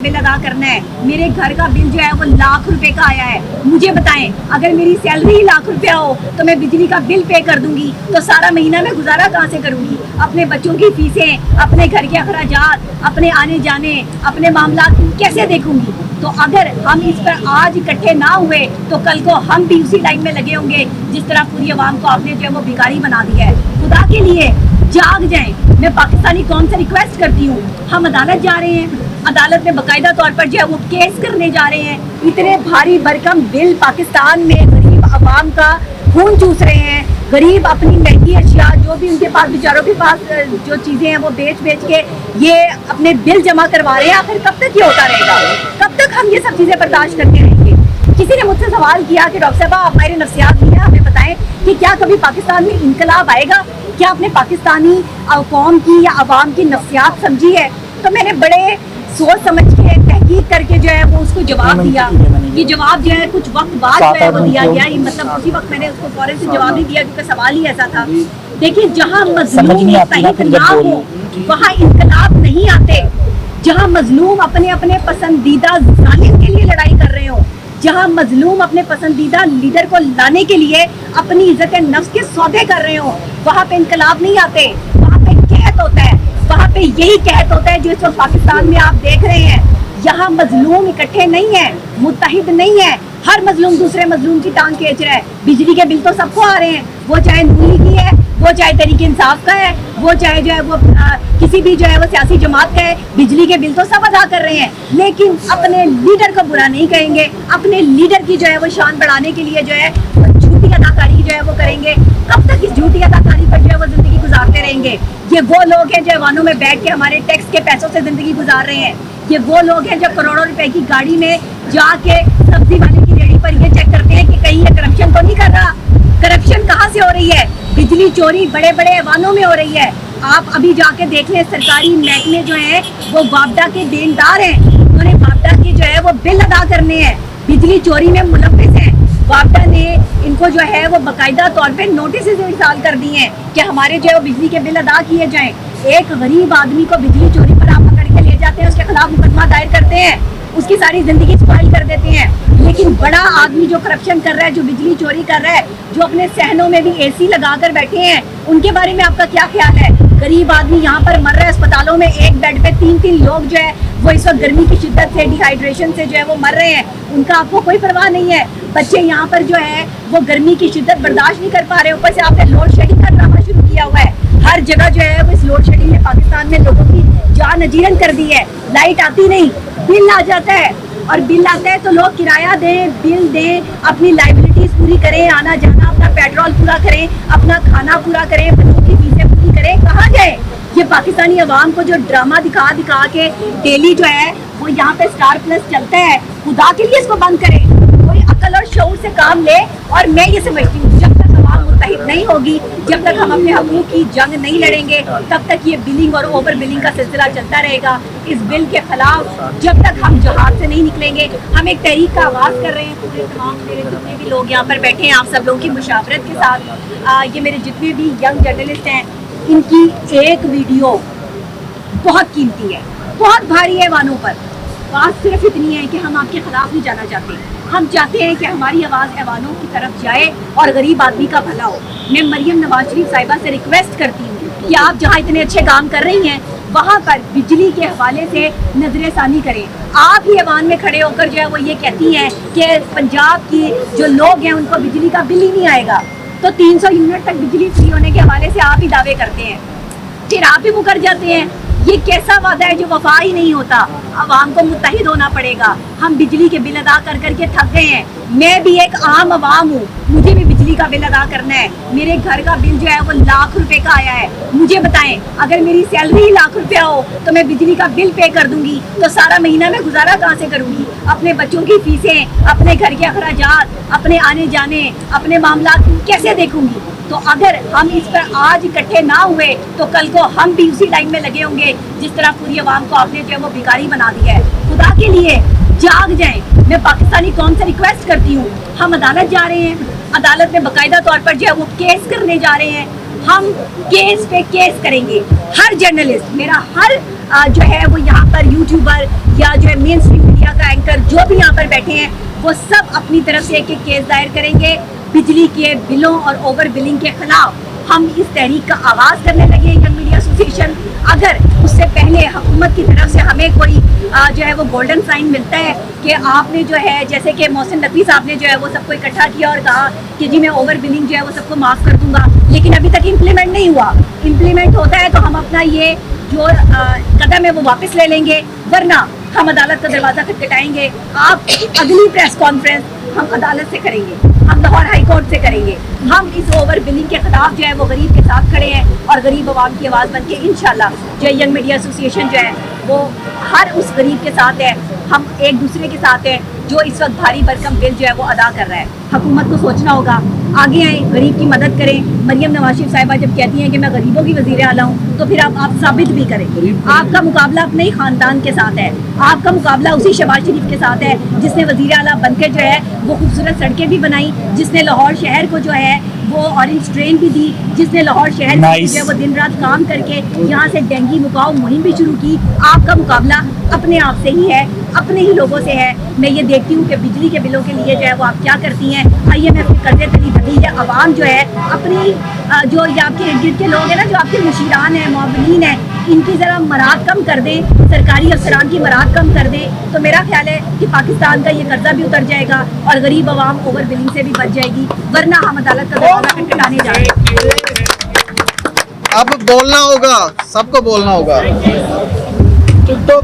Bill अदा करना है। मेरे घर का बिल जो है वो लाख रुपए का आया है। मुझे बताएं, अगर मेरी सैलरी लाख रुपया हो तो मैं बिजली का बिल पे कर दूंगी, तो सारा महीना मैं गुजारा कहाँ से करूंगी? अपने बच्चों की फीसें, अपने घर के अखराजात, अपने आने जाने, अपने मामलात कैसे देखूंगी? तो अगर हम इस पर आज इकट्ठे ना हुए तो कल को हम भी उसी लाइन में लगे होंगे जिस तरह पूरी आवाम को आपने जो है वो भिखारी बना दिया है। खुदा के लिए जाग जाएं। मैं पाकिस्तानी कौम से रिक्वेस्ट करती हूँ, हम अदालत जा रहे हैं, अदालत में बाकायदा तौर पर जो है वो केस करने जा रहे हैं। इतने भारी भरकम बिल पाकिस्तान में गरीब आवाम का खून चूस रहे हैं। गरीब अपनी महंगी अशिया जो भी उनके पास बेचारों के पास जो चीज़ें हैं वो बेच बेच के ये अपने बिल जमा करवा रहे हैं। आखिर कब तक ये होता रहेगा? कब तक हम ये सब चीज़ें बर्दाश्त करते रहेंगे? किसी ने मुझसे सवाल किया कि डॉक्टर साहब हमारे नफ्सियात लिए हमें बताएं कि क्या कभी पाकिस्तान में इनकलाब आएगा? क्या आपने पाकिस्तानी कौम की या आवाम की नफ्सियात समझी है? तो मैंने बड़े सोच समझ के तहकीक करके जो है वो उसको जवाब दिया। ये जवाब जो है कुछ वक्त बाद जो है वो दिया गया, मतलब उसी वक्त मैंने उसको फौरन से जवाब नहीं दिया क्योंकि सवाल ही ऐसा था। देखिए, जहाँ मजलूम मुत्तहिद ना हो वहाँ इनकलाब नहीं आते। जहाँ मजलूम अपने अपने पसंदीदा जालिम के लिए लड़ाई कर रहे हो, जहाँ मजलूम अपने पसंदीदा लीडर को लाने के लिए अपनी इज्जत नफ्स के सौदे कर रहे हो, वहाँ पे इनकलाब नहीं आते। वहाँ पे कहत होता है, वहाँ पे यही कहत होता है जो इस वक्त पाकिस्तान में आप देख रहे हैं। यहाँ मजलूम इकट्ठे नहीं है, मुत्तहिद नहीं है। हर मजलूम दूसरे मजलूम की टांग खींच रहा है। बिजली के बिल तो सबको आ रहे हैं, वो चाहे नून लीग की है, वो चाहे तहरीक इंसाफ का है, वो चाहे जो है वो किसी भी जो है वो सियासी जमात का है। बिजली के बिल तो सब अदा कर रहे हैं, लेकिन अपने लीडर को बुरा नहीं कहेंगे। अपने लीडर की जो है वो शान बढ़ाने के लिए जो है वो झूठी अदाकारी जो है वो करेंगे। कब तक इस झूठी अदाकारी पर जो है वो जिंदगी गुजारते रहेंगे? ये वो लोग हैं जो ऐवानों में बैठ के हमारे टैक्स के पैसों से जिंदगी गुजार रहे हैं। ये वो लोग हैं जो करोड़ों रुपए की गाड़ी में जाके सब्जी वाले की रेहड़ी पर ये चेक करते हैं कि कहीं ये करप्शन तो नहीं कर रहा। करप्शन कहाँ से हो रही है? बिजली चोरी बड़े बड़े ऐवानों में हो रही है। आप अभी जाके देख लें, सरकारी महकमे जो है वो वापडा के देनदार हैं। उन्होंने वापडा की जो है वो बिल अदा करने हैं, बिजली चोरी में मुलव्विस हैं। वापडा ने इनको जो है वो बाकायदा तौर पे नोटिस इरसाल कर दिए हैं कि हमारे जो है वो बिजली के बिल अदा किए जाएं। एक गरीब आदमी को बिजली चोरी पर आप पकड़ के ले जाते हैं, उसके खिलाफ मुकदमा दायर करते हैं, उसकी सारी जिंदगी स्पॉइल कर देते हैं। लेकिन बड़ा आदमी जो करप्शन कर रहा है, जो बिजली चोरी कर रहा है, जो अपने सहनों में भी एसी लगा कर बैठे हैं, उनके बारे में आपका क्या ख्याल है? गरीब आदमी यहाँ पर मर रहा है, अस्पतालों में एक बेड पे 3-3 लोग जो है वो इस वक्त गर्मी की शिद्दत से, डिहाइड्रेशन से जो है वो मर रहे हैं। उनका आपको कोई परवाह नहीं है। बच्चे यहाँ पर जो है वो गर्मी की शिद्दत बर्दाश्त नहीं कर पा रहे। ऊपर से आपने लोड शेडिंग का ड्रामा शुरू किया हुआ है। हर जगह जो है वो इस लोड शेडिंग ने पाकिस्तान में लोगों की जान अजीरन कर दी है। लाइट आती नहीं, बिल आ जाता है, और बिल आता है तो लोग किराया दें, बिल दें, अपनी लाइबिलिटीज पूरी करें, आना जाना, अपना पेट्रोल पूरा करें, अपना खाना पूरा करें, बच्चों की फीसें पूरी करें। कहाँ जाए? ये पाकिस्तानी अवाम को जो ड्रामा दिखा दिखा के डेली जो है वो यहाँ पे स्टार प्लस चलता है, खुदा के लिए इसको बंद करें। कोई अकल और शऊर से काम ले। और मैं ये समझती हूँ जब तक अवाम मुत्तहिद नहीं होगी, जब तक हम अपने हकूक़ की जंग नहीं लड़ेंगे, तब तक ये बिलिंग और ओवर बिलिंग का सिलसिला चलता रहेगा। इस बिल के खिलाफ जब तक हम जहाद से नहीं निकलेंगे, हम एक तहरीक का आगाज़ कर रहे हैं। पूरे तमाम मेरे जितने भी लोग यहाँ पर बैठे हैं, आप सब लोगों की मुशावरत के साथ ये मेरे जितने भी यंग जर्नलिस्ट हैं, इनकी एक वीडियो बहुत कीमती है, बहुत भारी है वानों पर। बात सिर्फ इतनी है कि हम आपके खिलाफ नहीं जाना चाहते। हम चाहते हैं कि हमारी आवाज़ ऐवानों की तरफ जाए और गरीब आदमी का भला हो। मैं मरियम नवाज शरीफ साहिबा से रिक्वेस्ट करती हूँ कि आप जहाँ इतने अच्छे काम कर रही हैं वहाँ पर बिजली के हवाले से नजरसानी करें। आप ही ऐवान में खड़े होकर जो है वो ये कहती हैं कि पंजाब की जो लोग हैं उनको बिजली का बिल ही नहीं आएगा, तो 300 यूनिट तक बिजली फ्री होने के हवाले से आप ही दावे करते हैं, फिर आप ही मुकर जाते हैं। ये कैसा वादा है जो वफा ही नहीं होता? आवाम को मुत्तहिद होना पड़ेगा। हम बिजली के बिल अदा कर करके थक गए हैं। मैं भी एक आम आवाम हूँ, मुझे भी बिजली का बिल अदा करना है। मेरे घर का बिल जो है वो लाख रुपए का आया है। मुझे बताएं, अगर मेरी सैलरी लाख रुपया हो तो मैं बिजली का बिल पे कर दूंगी, तो सारा महीना मैं गुजारा कहाँ से करूंगी? अपने बच्चों की फीसें, अपने घर के अखराजात, अपने आने जाने, अपने मामलात कैसे देखूंगी? तो अगर हम इस पर आज इकट्ठे ना हुए तो कल को हम भी उसी लाइन में लगे होंगे जिस तरह पूरी आवाम को आपने जो है वो भिखारी बना दिया है। खुदा के लिए जाग जाएं। मैं पाकिस्तानी कौम से रिक्वेस्ट करती हूँ, हम अदालत जा रहे हैं, अदालत में बाकायदा तौर पर जो है वो केस करने जा रहे हैं। ہم کیس پہ کیس کریں گے. ہر جرنلسٹ میرا ہر جو ہے وہ یہاں پر یوٹیوبر یا جو ہے مین اسٹریم میڈیا کا اینکر جو بھی یہاں پر بیٹھے ہیں وہ سب اپنی طرف سے ایک ایک کیس دائر کریں گے بجلی کے بلوں اور اوور بلنگ کے خلاف. ہم اس تحریک کا آغاز کرنے لگے ینگ میڈیا ایسوسیشن. اگر اس سے پہلے حکومت کی طرف سے ہمیں کوئی جو ہے وہ گولڈن سائن ملتا ہے کہ آپ نے جو ہے جیسے کہ محسن نقوی صاحب نے جو ہے وہ سب کو اکٹھا کیا اور کہا کہ جی میں اوور بلنگ جو ہے وہ سب کو معاف کر دوں گا, لیکن ابھی تک امپلیمنٹ نہیں ہوا. امپلیمنٹ ہوتا ہے تو ہم اپنا یہ جو قدم ہے وہ واپس لے لیں گے, ورنہ ہم عدالت کا دروازہ کھٹکھٹائیں گے. آپ اگلی پریس کانفرنس ہم عدالت سے کریں گے, ہم لاہور ہائی کورٹ سے کریں گے. ہم اس اوور بلنگ کے خلاف جو ہے وہ غریب کے ساتھ کھڑے ہیں اور غریب عوام کی آواز بن کے انشاءاللہ جو ینگ میڈیا ایسوسیشن جو ہے وہ ہر اس غریب کے ساتھ ہے. ہم ایک دوسرے کے ساتھ ہیں جو اس وقت بھاری بھرکم بل جو ہے وہ ادا کر رہا ہے. حکومت کو سوچنا ہوگا, آگے آئیں, غریب کی مدد کریں. مریم نواز شریف صاحبہ جب کہتی ہیں کہ میں غریبوں کی وزیر اعلیٰ ہوں تو پھر آپ ثابت بھی کریں. آپ کا مقابلہ اپنے ہی خاندان کے ساتھ ہے, آپ کا مقابلہ اسی شہباز شریف کے ساتھ ہے جس نے وزیر اعلیٰ بن کے جو ہے وہ خوبصورت سڑکیں بھی بنائی, جس نے لاہور شہر کو جو ہے وہ اورنج ٹرین بھی دی, جس نے لاہور شہر میں جو ہے وہ دن رات کام کر کے یہاں سے ڈینگی مکاؤ مہم بھی شروع کی. آپ کا مقابلہ اپنے آپ سے ہی ہے, اپنے ہی لوگوں سے ہے. میں یہ دیکھتی ہوں کہ بجلی کے بلوں کے لیے جو ہے وہ آپ کیا کرتی ہیں. آئیے میں اپنے قرضے تلی بھتیج عوام جو ہے اپنی جو یہ آپ کے ارد گرد کے لوگ ہیں نا, جو آپ کے مشیران ہیں, معاونین ہیں, ان کی ذرا مراد کم کر دیں, سرکاری افسران کی مراد کم کر دیں, تو میرا خیال ہے کہ پاکستان کا یہ قرضہ بھی اتر جائے گا اور غریب عوام اوور بلنگ سے بھی بچ جائے گی, ورنہ ہم عدالت کا دروازہ کھٹکھٹانے جا رہے ہیں. اب بولنا ہوگا, سب کو بولنا ہوگا. تو